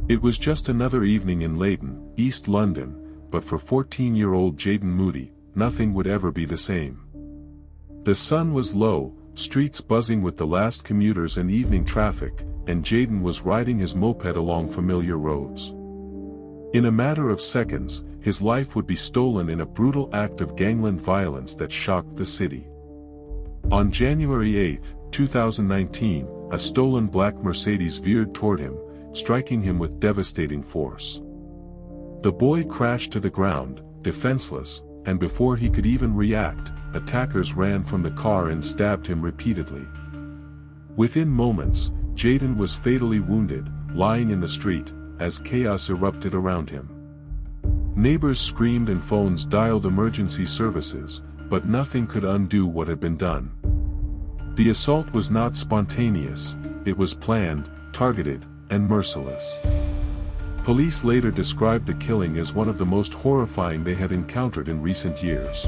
It was just another evening in Leyton, East London, but for 14-year-old Jaden Moodie, nothing would ever be the same. The sun was low, streets buzzing with the last commuters and evening traffic, and Jaden was riding his moped along familiar roads. In a matter of seconds, his life would be stolen in a brutal act of gangland violence that shocked the city. On January 8, 2019, a stolen black Mercedes veered toward him, striking him with devastating force. The boy crashed to the ground, defenseless, and before he could even react, attackers ran from the car and stabbed him repeatedly. Within moments, Jaden was fatally wounded, lying in the street, as chaos erupted around him. Neighbors screamed and phones dialed emergency services, but nothing could undo what had been done. The assault was not spontaneous, it was planned, targeted, and merciless. Police later described the killing as one of the most horrifying they had encountered in recent years.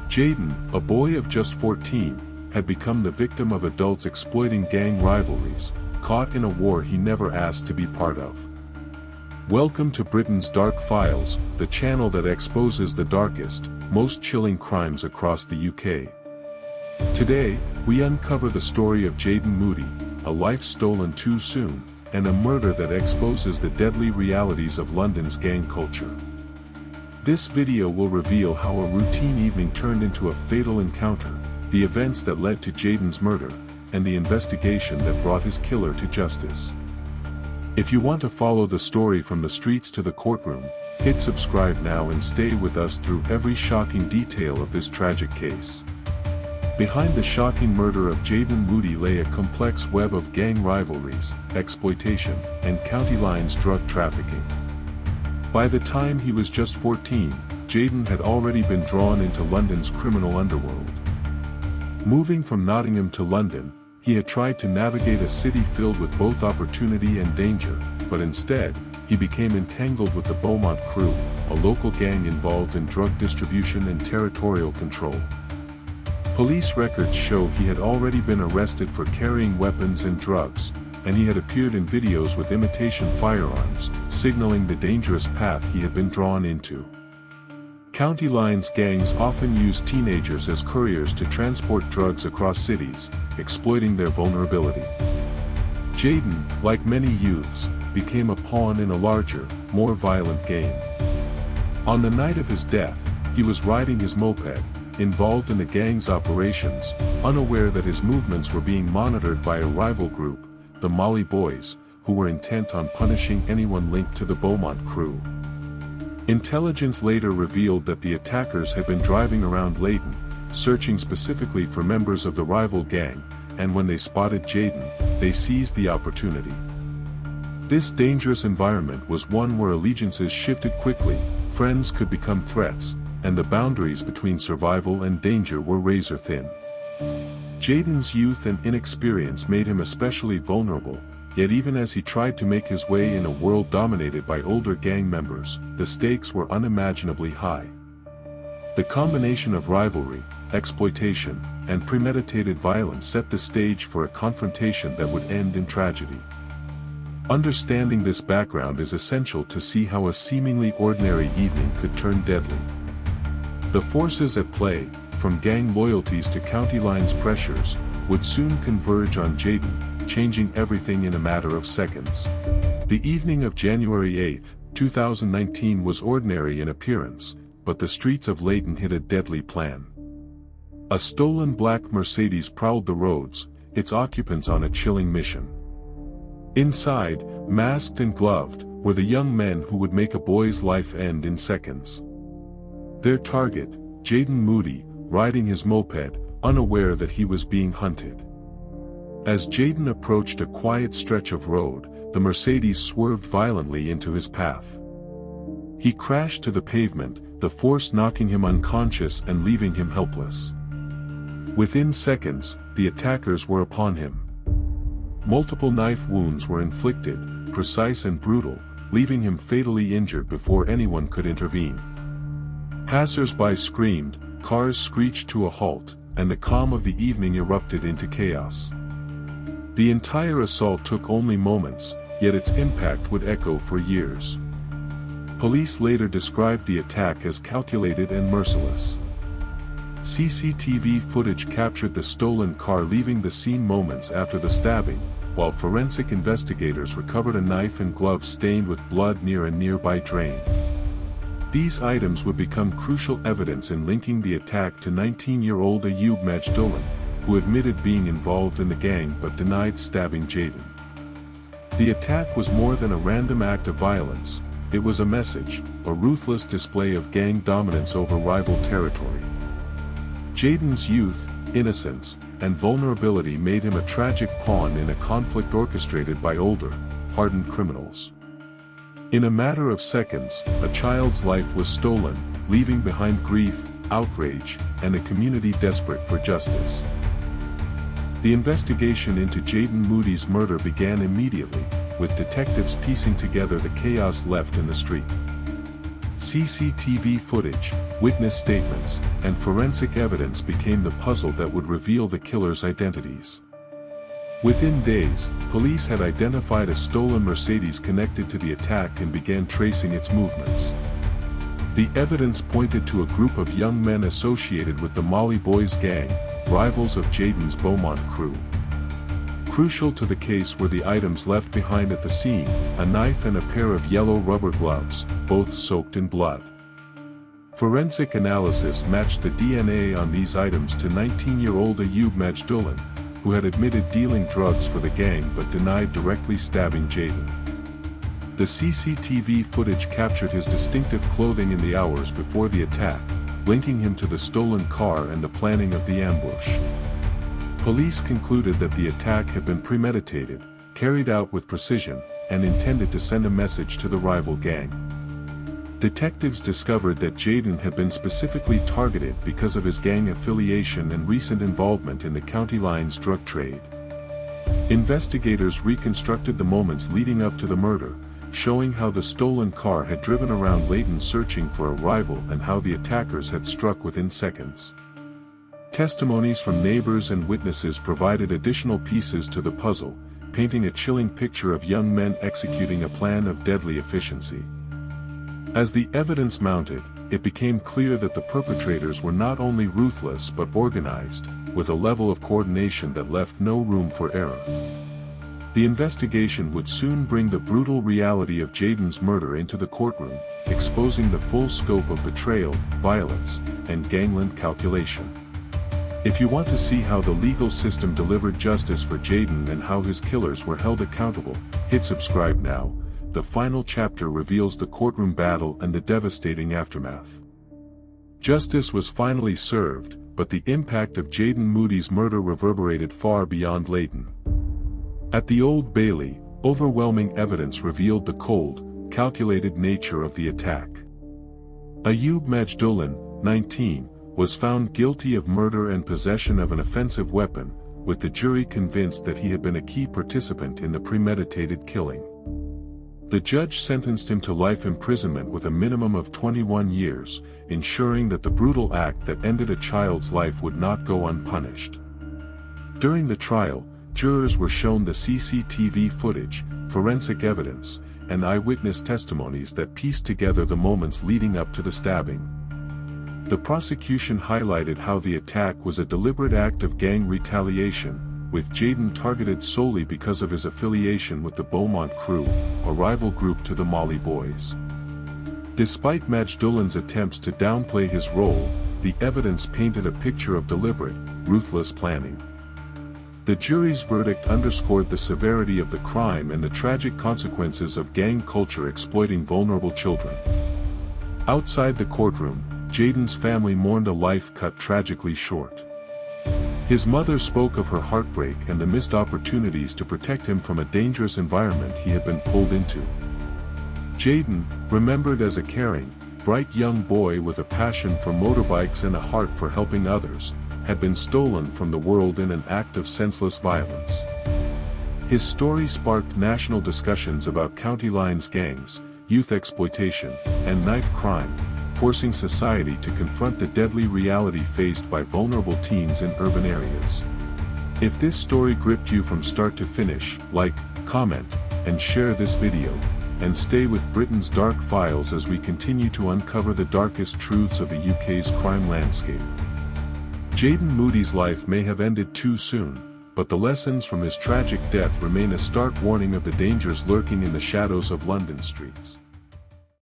Jaden, a boy of just 14, had become the victim of adults exploiting gang rivalries, caught in a war he never asked to be part of. Welcome to Britain's Dark Files, the channel that exposes the darkest, most chilling crimes across the UK. Today, we uncover the story of Jaden Moodie, a life stolen too soon, and a murder that exposes the deadly realities of London's gang culture. This video will reveal how a routine evening turned into a fatal encounter, the events that led to Jaden's murder, and the investigation that brought his killer to justice. If you want to follow the story from the streets to the courtroom, hit subscribe now and stay with us through every shocking detail of this tragic case. Behind the shocking murder of Jaden Moodie lay a complex web of gang rivalries, exploitation, and county lines drug trafficking. By the time he was just 14, Jaden had already been drawn into London's criminal underworld. Moving from Nottingham to London, he had tried to navigate a city filled with both opportunity and danger, but instead, he became entangled with the Beaumont Crew, a local gang involved in drug distribution and territorial control. Police records show he had already been arrested for carrying weapons and drugs, and he had appeared in videos with imitation firearms, signaling the dangerous path he had been drawn into. County lines gangs often use teenagers as couriers to transport drugs across cities, exploiting their vulnerability. Jaden, like many youths, became a pawn in a larger, more violent game. On the night of his death, he was riding his moped, involved in the gang's operations, unaware that his movements were being monitored by a rival group, the Molly Boys, who were intent on punishing anyone linked to the Beaumont Crew. Intelligence later revealed that the attackers had been driving around Leyton, searching specifically for members of the rival gang, and when they spotted Jaden, they seized the opportunity. This dangerous environment was one where allegiances shifted quickly, friends could become threats, and the boundaries between survival and danger were razor-thin. Jaden's youth and inexperience made him especially vulnerable, yet even as he tried to make his way in a world dominated by older gang members, the stakes were unimaginably high. The combination of rivalry, exploitation, and premeditated violence set the stage for a confrontation that would end in tragedy. Understanding this background is essential to see how a seemingly ordinary evening could turn deadly. The forces at play, from gang loyalties to county lines pressures, would soon converge on Jaden, changing everything in a matter of seconds. The evening of January 8, 2019 was ordinary in appearance, but the streets of Leyton hid a deadly plan. A stolen black Mercedes prowled the roads, its occupants on a chilling mission. Inside, masked and gloved, were the young men who would make a boy's life end in seconds. Their target, Jaden Moodie, riding his moped, unaware that he was being hunted. As Jaden approached a quiet stretch of road, the Mercedes swerved violently into his path. He crashed to the pavement, the force knocking him unconscious and leaving him helpless. Within seconds, the attackers were upon him. Multiple knife wounds were inflicted, precise and brutal, leaving him fatally injured before anyone could intervene. Passers-by screamed, cars screeched to a halt, and the calm of the evening erupted into chaos. The entire assault took only moments, yet its impact would echo for years. Police later described the attack as calculated and merciless. CCTV footage captured the stolen car leaving the scene moments after the stabbing, while forensic investigators recovered a knife and gloves stained with blood near a nearby drain. These items would become crucial evidence in linking the attack to 19-year-old Ayoub Majdouline, who admitted being involved in the gang but denied stabbing Jaden. The attack was more than a random act of violence, it was a message, a ruthless display of gang dominance over rival territory. Jaden's youth, innocence, and vulnerability made him a tragic pawn in a conflict orchestrated by older, hardened criminals. In a matter of seconds, a child's life was stolen, leaving behind grief, outrage, and a community desperate for justice. The investigation into Jaden Moodie's murder began immediately, with detectives piecing together the chaos left in the street. CCTV footage, witness statements, and forensic evidence became the puzzle that would reveal the killers' identities. Within days, police had identified a stolen Mercedes connected to the attack and began tracing its movements. The evidence pointed to a group of young men associated with the Molly Boys gang, rivals of Jaden's Beaumont Crew. Crucial to the case were the items left behind at the scene, a knife and a pair of yellow rubber gloves, both soaked in blood. Forensic analysis matched the DNA on these items to 19-year-old Ayoub Majdouline, who had admitted dealing drugs for the gang but denied directly stabbing Jaden. The CCTV footage captured his distinctive clothing in the hours before the attack, linking him to the stolen car and the planning of the ambush. Police concluded that the attack had been premeditated, carried out with precision, and intended to send a message to the rival gang. Detectives discovered that Jaden had been specifically targeted because of his gang affiliation and recent involvement in the county line's drug trade. Investigators reconstructed the moments leading up to the murder, showing how the stolen car had driven around Leyton searching for a rival and how the attackers had struck within seconds. Testimonies from neighbors and witnesses provided additional pieces to the puzzle, painting a chilling picture of young men executing a plan of deadly efficiency. As the evidence mounted, it became clear that the perpetrators were not only ruthless but organized, with a level of coordination that left no room for error. The investigation would soon bring the brutal reality of Jaden's murder into the courtroom, exposing the full scope of betrayal, violence, and gangland calculation. If you want to see how the legal system delivered justice for Jaden and how his killers were held accountable, hit subscribe now. The final chapter reveals the courtroom battle and the devastating aftermath. Justice was finally served, but the impact of Jaden Moodie's murder reverberated far beyond Leyton. At the Old Bailey, overwhelming evidence revealed the cold, calculated nature of the attack. Ayoub Majdouline, 19, was found guilty of murder and possession of an offensive weapon, with the jury convinced that he had been a key participant in the premeditated killing. The judge sentenced him to life imprisonment with a minimum of 21 years, ensuring that the brutal act that ended a child's life would not go unpunished. During the trial, jurors were shown the CCTV footage, forensic evidence, and eyewitness testimonies that pieced together the moments leading up to the stabbing. The prosecution highlighted how the attack was a deliberate act of gang retaliation, with Jaden targeted solely because of his affiliation with the Beaumont Crew, a rival group to the Molly Boys. Despite Majdouline's attempts to downplay his role, the evidence painted a picture of deliberate, ruthless planning. The jury's verdict underscored the severity of the crime and the tragic consequences of gang culture exploiting vulnerable children. Outside the courtroom, Jaden's family mourned a life cut tragically short. His mother spoke of her heartbreak and the missed opportunities to protect him from a dangerous environment he had been pulled into. Jaden, remembered as a caring, bright young boy with a passion for motorbikes and a heart for helping others, had been stolen from the world in an act of senseless violence. His story sparked national discussions about county lines gangs, youth exploitation, and knife crime, forcing society to confront the deadly reality faced by vulnerable teens in urban areas. If this story gripped you from start to finish, like, comment, and share this video, and stay with Britain's Dark Files as we continue to uncover the darkest truths of the UK's crime landscape. Jaden Moodie's life may have ended too soon, but the lessons from his tragic death remain a stark warning of the dangers lurking in the shadows of London streets.